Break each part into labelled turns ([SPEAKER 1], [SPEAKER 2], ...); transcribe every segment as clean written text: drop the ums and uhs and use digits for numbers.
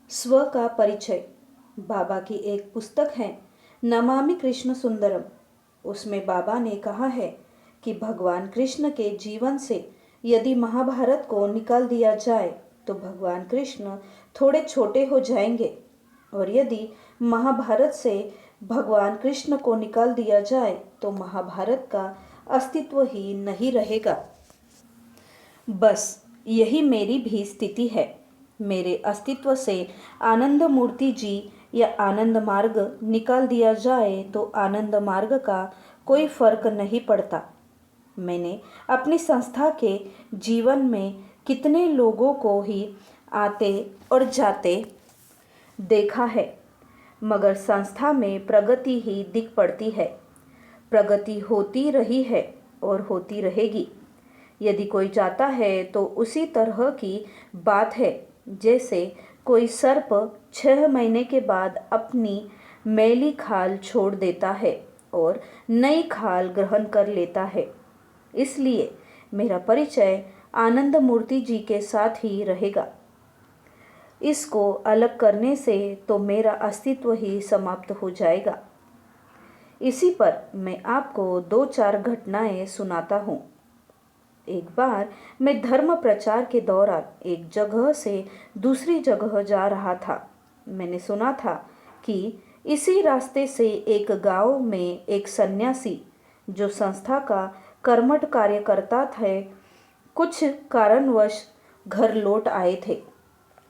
[SPEAKER 1] स्व का परिचय। बाबा की एक पुस्तक है नमामि कृष्ण सुंदरम। उसमें बाबा ने कहा है कि भगवान कृष्ण के जीवन से यदि महाभारत को निकाल दिया जाए तो भगवान कृष्ण थोड़े छोटे हो जाएंगे, और यदि महाभारत से भगवान कृष्ण को निकाल दिया जाए तो महाभारत का अस्तित्व ही नहीं रहेगा। बस यही मेरी भी स्थिति है। मेरे अस्तित्व से आनंद मूर्ति जी या आनंद मार्ग निकाल दिया जाए तो आनंद मार्ग का कोई फर्क नहीं पड़ता। मैंने अपनी संस्था के जीवन में कितने लोगों को ही आते और जाते देखा है, मगर संस्था में प्रगति ही दिख पड़ती है। प्रगति होती रही है और होती रहेगी। यदि कोई जाता है तो उसी तरह की बात है जैसे कोई सर्प 6 महीने के बाद अपनी मैली खाल छोड़ देता है और नई खाल ग्रहण कर लेता है। इसलिए मेरा परिचय आनंद मूर्ति जी के साथ ही रहेगा। इसको अलग करने से तो मेरा अस्तित्व ही समाप्त हो जाएगा। इसी पर मैं आपको 2-4 घटनाएं सुनाता हूँ। एक बार मैं धर्म प्रचार के दौरान एक जगह से दूसरी जगह जा रहा था। मैंने सुना था कि इसी रास्ते से एक गांव में एक सन्यासी जो संस्था का कर्मठ कार्य करता थे, कुछ कारणवश घर लौट आए थे।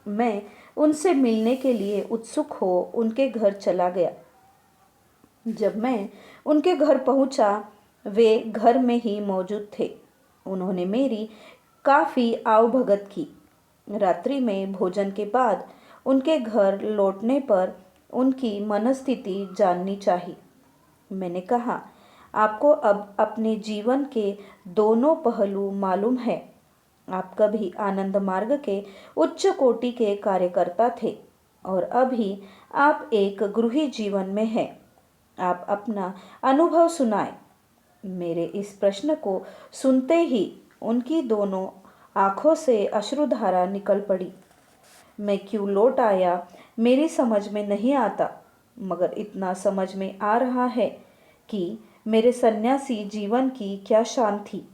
[SPEAKER 1] मैं उनसे मिलने के लिए उत्सुक हो उनके घर चला गया। जब मैं उनके घर पहुंचा, वे घर में ही मौजूद थे। उन्होंने मेरी काफ़ी आवभगत की। रात्रि में भोजन के बाद उनके घर लौटने पर उनकी मनस्थिति जाननी चाहिए। मैंने कहा, आपको अब अपने जीवन के दोनों पहलू मालूम है। आप कभी आनंद मार्ग के उच्च कोटि के कार्यकर्ता थे और अभी आप एक गृही जीवन में हैं। आप अपना अनुभव सुनाएं। मेरे इस प्रश्न को सुनते ही उनकी दोनों आंखों से अश्रुधारा निकल पड़ी। मैं क्यों लौट आया मेरी समझ में नहीं आता, मगर इतना समझ में आ रहा है कि मेरे सन्यासी जीवन की क्या शान थी।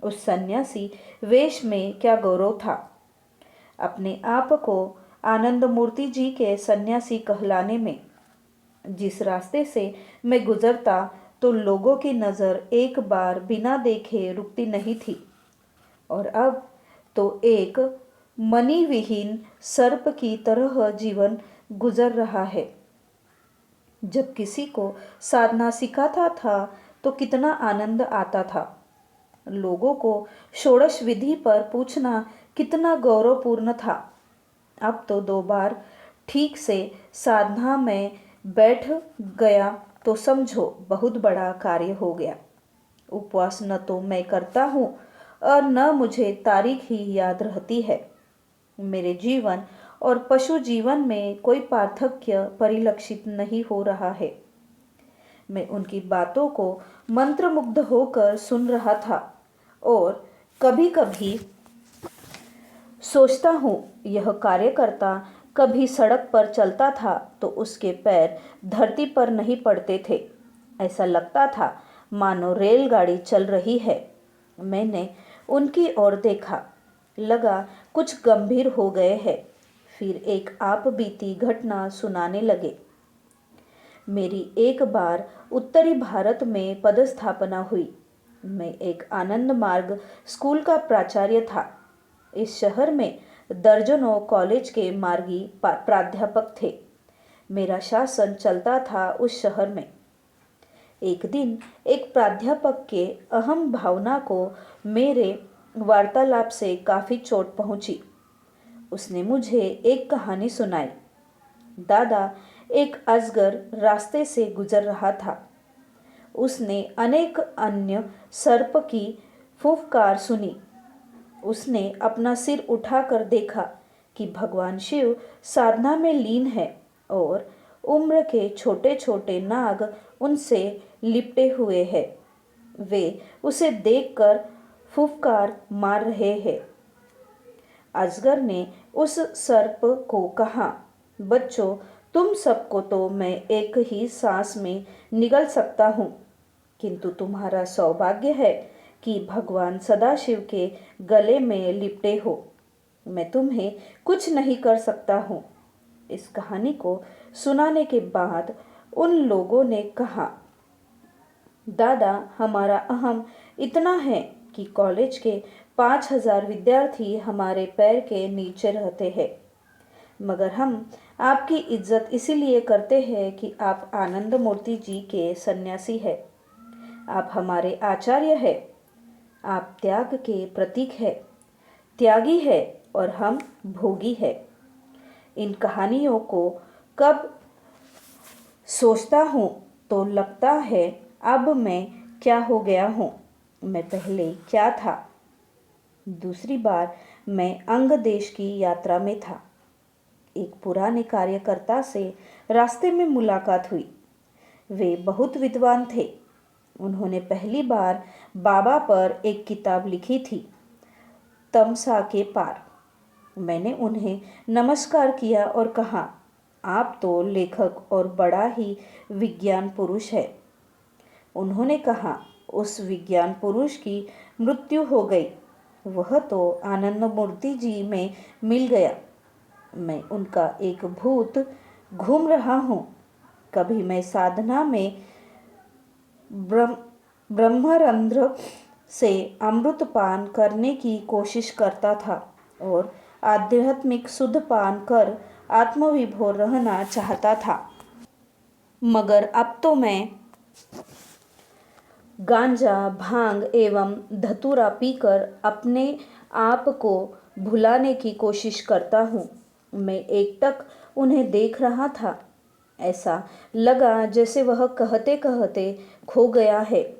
[SPEAKER 1] उस सन्यासी वेश में क्या गौरव था। अपने आप को आनंद मूर्ति जी के सन्यासी कहलाने में जिस रास्ते से मैं गुजरता तो लोगों की नज़र एक बार बिना देखे रुकती नहीं थी, और अब तो एक मणि विहीन सर्प की तरह जीवन गुजर रहा है। जब किसी को साधना सिखाता था तो कितना आनंद आता था। लोगों को षोडश विधि पर पूछना कितना गौरवपूर्ण था। अब तो 2 बार ठीक से साधना में बैठ गया तो समझो बहुत बड़ा कार्य हो गया। उपवास न तो मैं करता हूँ और न मुझे तारीख ही याद रहती है। मेरे जीवन और पशु जीवन में कोई पार्थक्य परिलक्षित नहीं हो रहा है। मैं उनकी बातों को मंत्रमुग्ध होकर सुन रहा था और कभी कभी सोचता हूँ, यह कार्यकर्ता कभी सड़क पर चलता था तो उसके पैर धरती पर नहीं पड़ते थे। ऐसा लगता था मानो रेलगाड़ी चल रही है। मैंने उनकी ओर देखा, लगा कुछ गंभीर हो गए हैं। फिर एक आप बीती घटना सुनाने लगे। मेरी एक बार उत्तरी भारत में पदस्थापना हुई। मैं एक आनंद मार्ग स्कूल का प्राचार्य था। इस शहर में दर्जनों कॉलेज के मार्गी प्राध्यापक थे। मेरा शासन चलता था उस शहर में। एक दिन एक प्राध्यापक के अहम भावना को मेरे वार्तालाप से काफ़ी चोट पहुंची। उसने मुझे एक कहानी सुनाई। दादा, एक अजगर रास्ते से गुजर रहा था। उसने अनेक अन्य सर्प की फुफकार सुनी। उसने अपना सिर उठाकर देखा कि भगवान शिव साधना में लीन है और उम्र के छोटे छोटे नाग उनसे लिपटे हुए हैं। वे उसे देखकर फुफकार मार रहे हैं। अजगर ने उस सर्प को कहा, बच्चों, तुम सबको तो मैं एक ही सांस में निगल सकता हूँ, किंतु तुम्हारा सौभाग्य है कि भगवान सदाशिव के गले में लिपटे हो। मैं तुम्हें कुछ नहीं कर सकता हूँ। इस कहानी को सुनाने के बाद उन लोगों ने कहा, दादा, हमारा अहम इतना है कि कॉलेज के 5,000 विद्यार्थी हमारे पैर के नीचे रहते हैं, मगर हम आपकी इज्जत इसीलिए करते हैं कि आप आनंद मूर्ति जी के सन्यासी हैं। आप हमारे आचार्य हैं। आप त्याग के प्रतीक है, त्यागी है और हम भोगी है। इन कहानियों को कब सोचता हूँ तो लगता है अब मैं क्या हो गया हूँ। मैं पहले क्या था। दूसरी बार मैं अंग देश की यात्रा में था। एक पुराने कार्यकर्ता से रास्ते में मुलाकात हुई। वे बहुत विद्वान थे। उन्होंने पहली बार बाबा पर एक किताब लिखी थी, तमसा के पार। मैंने उन्हें नमस्कार किया और कहा, आप तो लेखक और बड़ा ही विज्ञान पुरुष है। उन्होंने कहा, उस विज्ञान पुरुष की मृत्यु हो गई, वह तो आनंद मूर्ति जी में मिल गया। मैं उनका एक भूत घूम रहा हूँ। कभी मैं साधना में ब्रह्मरंध्र से अमृत पान करने की कोशिश करता था और आध्यात्मिक शुद्ध पान कर आत्मविभोर रहना चाहता था, मगर अब तो मैं गांजा, भांग एवं धतूरा पीकर अपने आप को भुलाने की कोशिश करता हूँ। मैं एकटक उन्हें देख रहा था। ऐसा लगा जैसे वह कहते कहते खो गया है।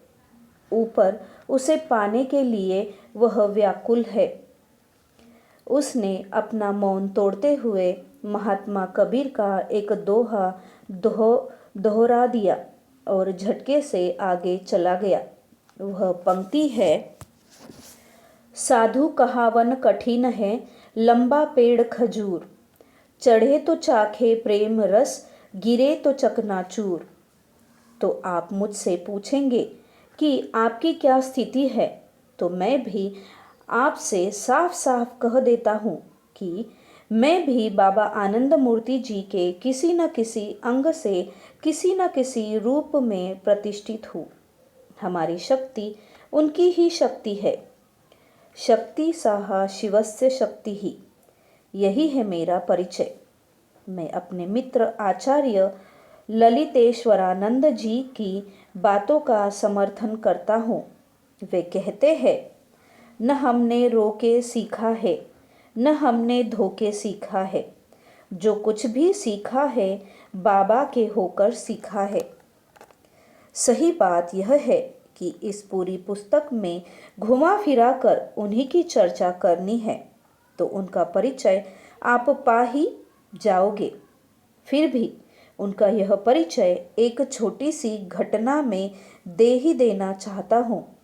[SPEAKER 1] ऊपर उसे पाने के लिए वह व्याकुल है। उसने अपना मौन तोड़ते हुए महात्मा कबीर का एक दोहा दोहरा दिया और झटके से आगे चला गया। वह पंक्ति है, साधु कहावन कठिन है, लंबा पेड़ खजूर, चढ़े तो चाखे प्रेम रस, गिरे तो चकनाचूर। तो आप मुझसे पूछेंगे कि आपकी क्या स्थिति है, तो मैं भी आपसे साफ साफ कह देता हूँ कि मैं भी बाबा आनंद मूर्ति जी के किसी न किसी अंग से किसी न किसी रूप में प्रतिष्ठित हूँ। हमारी शक्ति उनकी ही शक्ति है। शक्ति साहा शिवस्य शक्ति ही, यही है मेरा परिचय। मैं अपने मित्र आचार्य ललितेश्वरानंद जी की बातों का समर्थन करता हूँ। वे कहते हैं, न हमने रोके सीखा है, न हमने धोखे सीखा है। जो कुछ भी सीखा है बाबा के होकर सीखा है। सही बात यह है कि इस पूरी पुस्तक में घुमा फिरा कर उन्हीं की चर्चा करनी है, तो उनका परिचय आप पा ही जाओगे। फिर भी उनका यह परिचय एक छोटी सी घटना में दे ही देना चाहता हूँ।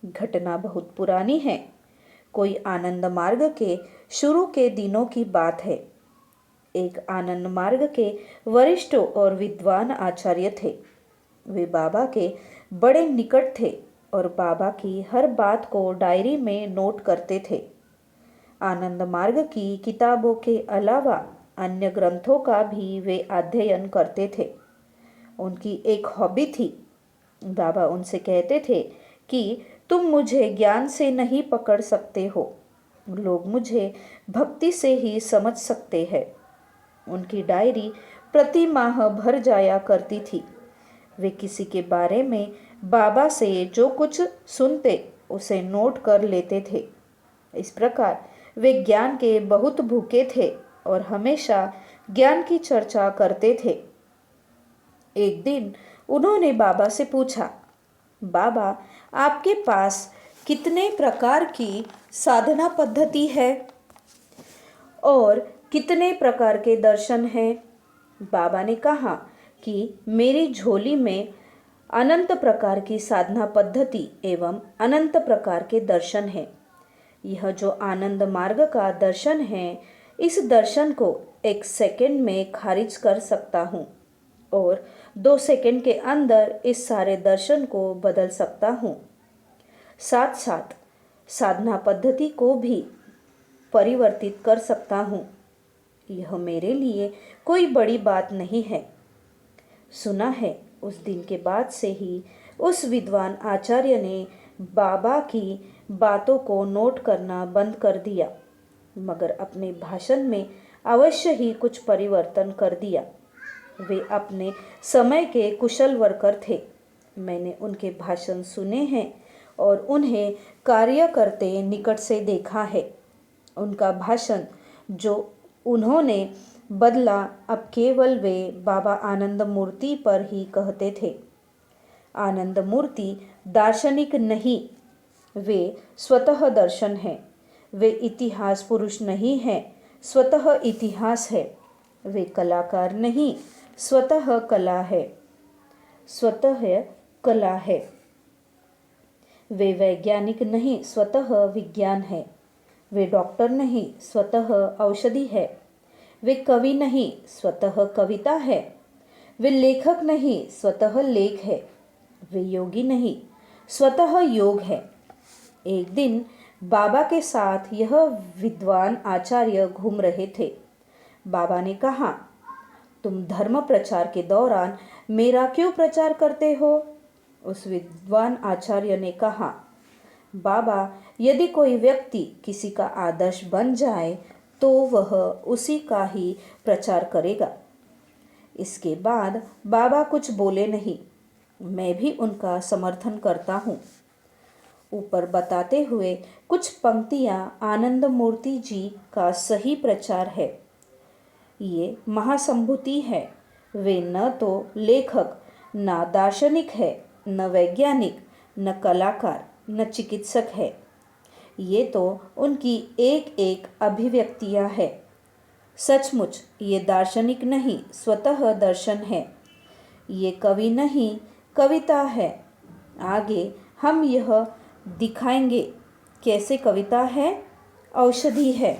[SPEAKER 1] घटना बहुत पुरानी है। कोई आनंद मार्ग के शुरू के दिनों की बात है। एक आनंद मार्ग के वरिष्ठ और विद्वान आचार्य थे। वे बाबा के बड़े निकट थे और बाबा की हर बात को डायरी में नोट करते थे। आनंद मार्ग की किताबों के अलावा अन्य ग्रंथों का भी वे अध्ययन करते थे। उनकी एक हॉबी थी। बाबा उनसे कहते थे कि तुम मुझे ज्ञान से नहीं पकड़ सकते हो, लोग मुझे भक्ति से ही समझ सकते हैं। उनकी डायरी प्रति माह भर जाया करती थी। वे किसी के बारे में बाबा से जो कुछ सुनते उसे नोट कर लेते थे। इस प्रकार वे ज्ञान के बहुत भूखे थे और हमेशा ज्ञान की चर्चा करते थे। एक दिन उन्होंने बाबा से पूछा, बाबा, आपके पास कितने प्रकार की साधना पद्धति है और कितने प्रकार के दर्शन हैं? बाबा ने कहा कि मेरी झोली में अनंत प्रकार की साधना पद्धति एवं अनंत प्रकार के दर्शन हैं। यह जो आनंद मार्ग का दर्शन है, इस दर्शन को 1 सेकंड में खारिज कर सकता हूँ और 2 सेकंड के अंदर इस सारे दर्शन को बदल सकता हूँ। साथ साथ साधना पद्धति को भी परिवर्तित कर सकता हूँ। यह मेरे लिए कोई बड़ी बात नहीं है। सुना है उस दिन के बाद से ही उस विद्वान आचार्य ने बाबा की बातों को नोट करना बंद कर दिया, मगर अपने भाषण में अवश्य ही कुछ परिवर्तन कर दिया। वे अपने समय के कुशल वर्कर थे। मैंने उनके भाषण सुने हैं और उन्हें कार्य करते निकट से देखा है। उनका भाषण जो उन्होंने बदला, अब केवल वे बाबा आनंद मूर्ति पर ही कहते थे। आनंद मूर्ति दार्शनिक नहीं, वे स्वतः दर्शन है। वे इतिहास पुरुष नहीं है, स्वतः इतिहास है। वे कलाकार नहीं, स्वतः कला है, स्वतः कला है। वे वैज्ञानिक नहीं, स्वतः विज्ञान है। वे डॉक्टर नहीं, स्वतः औषधि है। वे कवि नहीं, स्वतः कविता है। वे लेखक नहीं, स्वतः लेख है। वे योगी नहीं, स्वतः योग है। एक दिन बाबा के साथ यह विद्वान आचार्य घूम रहे थे। बाबा ने कहा, तुम धर्म प्रचार के दौरान मेरा क्यों प्रचार करते हो? उस विद्वान आचार्य ने कहा, बाबा, यदि कोई व्यक्ति किसी का आदर्श बन जाए तो वह उसी का ही प्रचार करेगा। इसके बाद बाबा कुछ बोले नहीं। मैं भी उनका समर्थन करता हूँ। ऊपर बताते हुए कुछ पंक्तियाँ आनंद मूर्ति जी का सही प्रचार है। ये महासंभूति है। वे न तो लेखक, न दार्शनिक है, न वैज्ञानिक, न कलाकार, न चिकित्सक है। ये तो उनकी एक एक अभिव्यक्तियाँ है। सचमुच ये दार्शनिक नहीं, स्वतः दर्शन है। ये कवि नहीं, कविता है। आगे हम यह दिखाएंगे कैसे कविता है, औषधि है।